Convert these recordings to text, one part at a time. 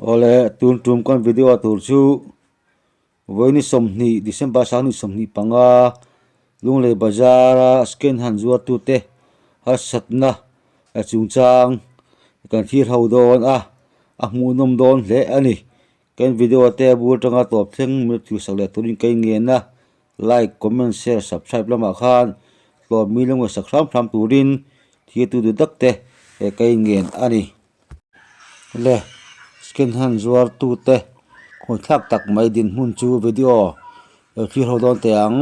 ole tun tum kon video tur chu voini somni December sang ni somni panga lungle bazara scan han zuar tu te har satna a chungchang kan thir ho don a hmu nom don hle ani kan video te bur tanga top thleng mi thu sakle turin kai nge na like comment share subscribe lama khan tlor mi lengwa sakram thram turin thi tu du dak te e kai ngen ani le skin han zuar tu te khoi thak tak mai din hun chu video thir ho don te ang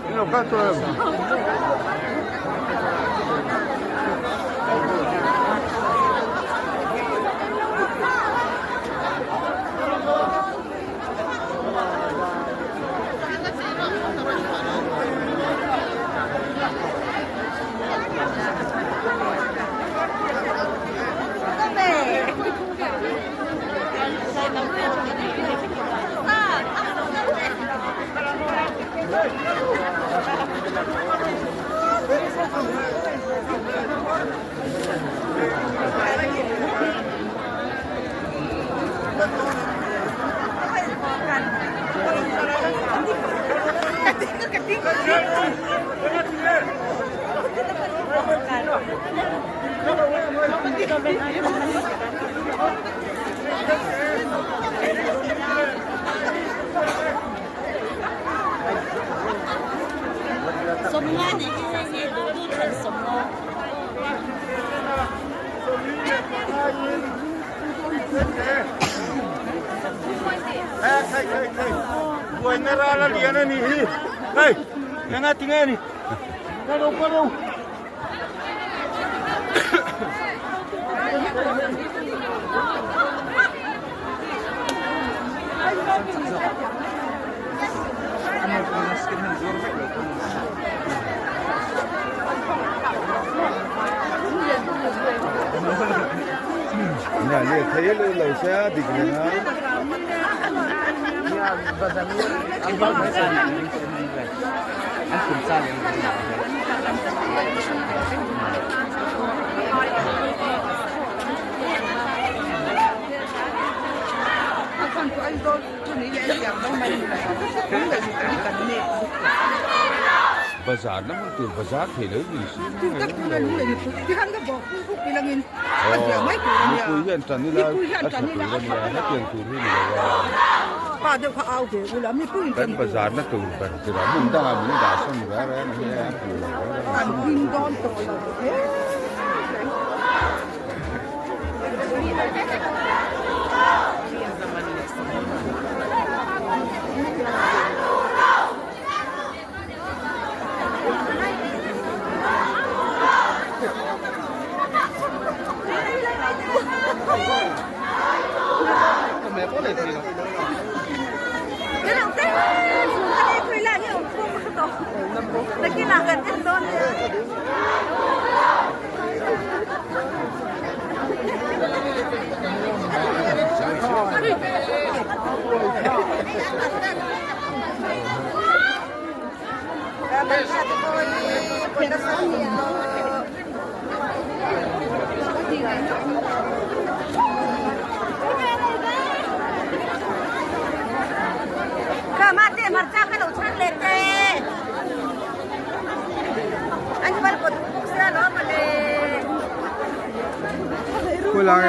Io ho fatto Buena la liana ni. Hey, yang tinggal ni. Kalau kalau Nah, lihat saya lalu saya di sana. Bazar naman tu bazar hello ni. Tak tulan ni lagi. Tihan ka bok ku bilangin. Oh, Mai ku ni. Kuyan tani la. Kuyan la. Hatian tu ni la. Pa de ka au ke ulam ni ku. Kan bazar na tu kan. Tira mun da mun da sam ra ra ni ya. Kan bin don to la. Lagi nak kerja don. Kamate marca kan ucap lete. Anjir baru kau sih lo male. Pulang.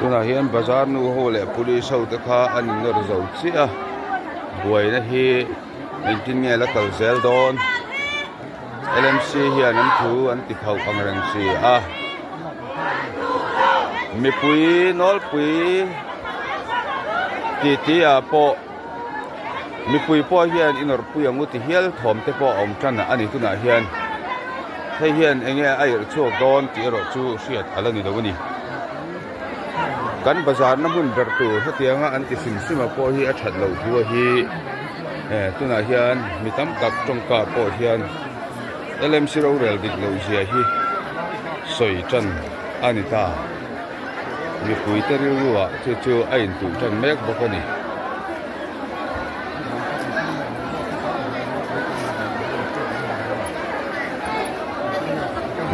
Tuna hian bazar nu ho le police ho te kha an nor zo chi a buai na hi intin nge la kal zel don LMC hian an thu an ti khau angrang si a mi pui nol pui ti a po mi pui po hian inor pui angu ti hial thom te po om tran na ani tuna hian hei hian enge ai chuak don ti ro chu hriat alani lo ni kan bazar na mun ber tu hetianga anti sim sima po hi a that lo thiwa hi tuna hian mitam tak tongka po hian LMC ro rel dik lo zia hi soi chan anita mi pui te ruwa chu a in tu chan mek bokani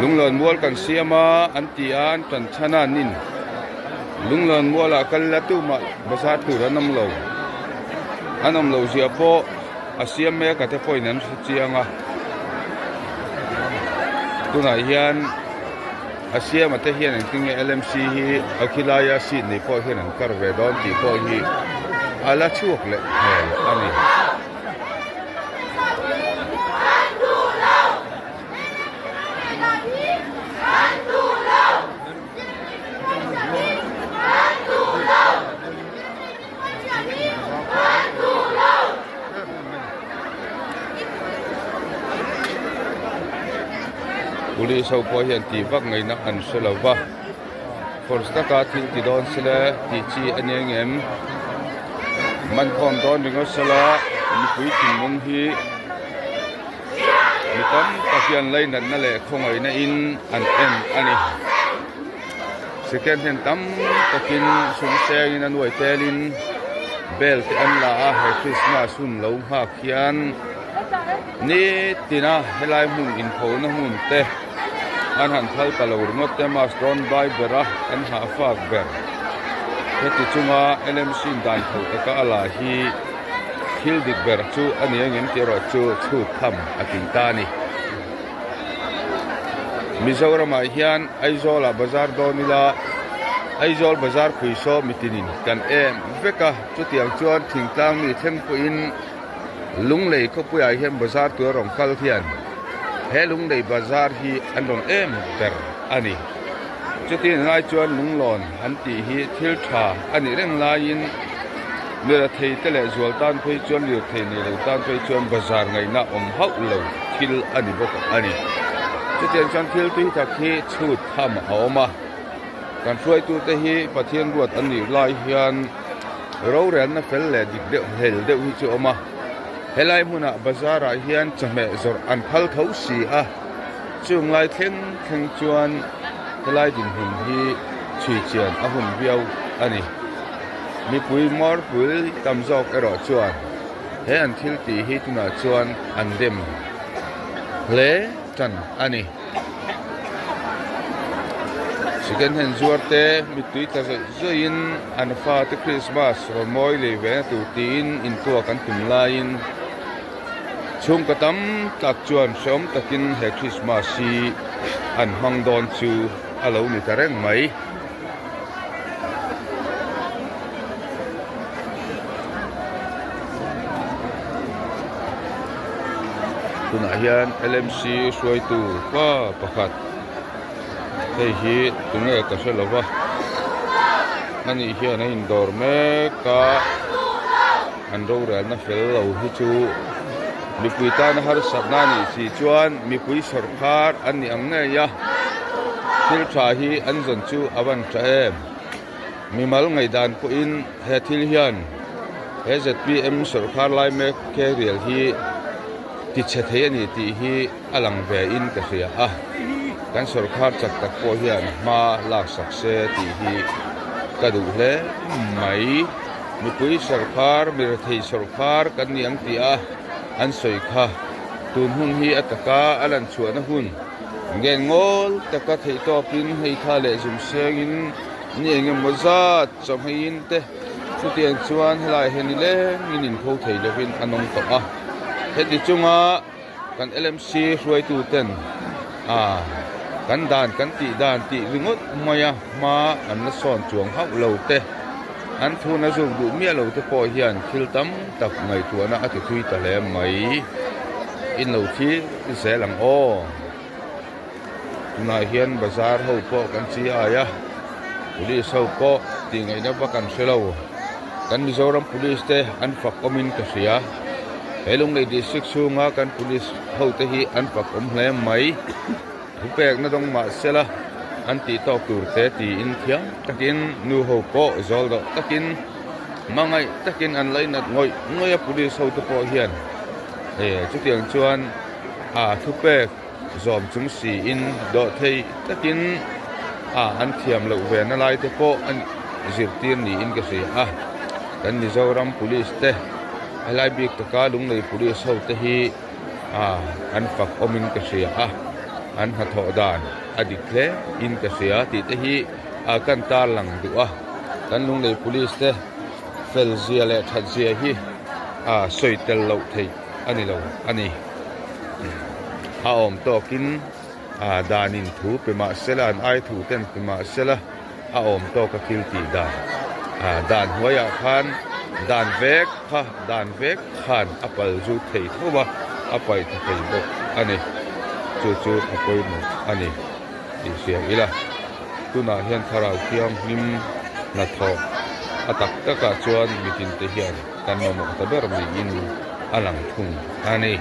lunglon mual kan siama anti an chan chana nin lunglon muala kalla tu ma bazar tu ranam lo anam lo zia po asiam me ka te poinan chianga tuna hian asiam ate hian engtinge LMC hi akhilaya si nei po hian an karve don ti po hi ala chuak le hel ani police ho po hian ti vak ngai na an selova force ta ka thil ti don sele ti chi anengem man khom don ringo sala mi pui tin mong hi mi tam ta hian lai nan na le khongai na in an en ani second hand tam takin sum seng in an wai telin bel te an la a he Christmas sun lo ha khian ni tina helai mun in pho na mun te an han thal kalor ngot te mas don bai bera an ha fak ber heti chunga LMC dan tho te ka ala hi thil dik ber chu ani angem te ro chu thu tham akin tani Mizoram hian aizola bazar donila aizol bazar khuiso mitinin kan em veka chutiang chuan thingtlang mi thengpu in lunglei ko puya hian bazar tu rong kal hian he lunglei bazar hi andon em ber ani chuti ngai chuan lunglon anti hi thil tha ani reng lain mera thei tele zual tan phei chuan liu thei ni lo tan phei chuan bazar ngai na om hau lo thil ani bok ani chuti chuan thil tu ta khi chut tham awma kan hruai tu te hi pathian ruat an ni lai hian ro ren na fel le dik de hel de hi chu oma helai muna bazara hian chame zor an phal tho si a chung lai theng chuan helai din hun hi chui chian a hun biau ani mi pui mor pui tam jok ero chuan he an thil ti hi tuna chuan an dem hle tan ani second hand zuarte mitui ta zoin an fa te Christmas ro moi le ve tu tin in tu kan tum lain chung katam tak chuan som takin he Christmas si an hang don chu alo ni tareng mai tuna hian LMC suai tu pa pakhat hei hi tunge ka hrelowa ani hian in dor me ka an ro ral na fel lo hi chu mipui ta na har satna ni chi chuan mipui sarkar ani ang nge ya thil tha hi an zon chu awan tha em mimal ngai dan po in he thil hian ZPM sarkar lai me ke rial hi ti che the ani ti hi alang ve in ka ria a kan sarkar chak tak po hian ma lak sak se ti hi ka du hle mai mipui sarkar mir thei sarkar kan ni ang ti a an soi kha tun hun hi ataka alan chuana hun gen ngol taka thei to pin hei kha le zum sengin ni engem moza chomhin te chutiang chuan helai heni le nginin kho thei lovin anong to a hedi chunga kan LMC ruai tu ten kan dan kan ti ringot maya ma an la son chuang hau lo te an thu na zum du mi lo te po hian thil tam tak ngai tuana ati thui ta le mai in lo thi zelang o na hian bazar ho po kan chi aya police ho po ti ngai na ba kan selo kan Mizoram police te an fak komin ka sia helung nei district chunga kan police ho te hi an fak om hle mai thupek na dong ma sela an ti to tur te ti in thiam takin nu ho po zol do takin mangai takin an lai nat ngoi police ho te po hian chutiang chuan thupek zom chung si in do thei takin an thiam lo ve na lai te po an zirtir ni in ka si kan Mizoram police te alai bik to ka lung nei police ho te hi an fak omin ka si an ha tho dan adikle in ka si ti te hi kan tar lang du kan lung nei police te fel zia le that zia hi soitel lo thei ani om tokin danin thu pema sela an ai thu ten pema sela om to ka kil ti da dan hoya khan dan vek khan apal zu thei thowa apai thei bo ani chu apoi mo ani ti sia ila tuna hian tharau thiam nim na tho atak taka chuan mitin te hian kan no ta ber mi in alang thung ani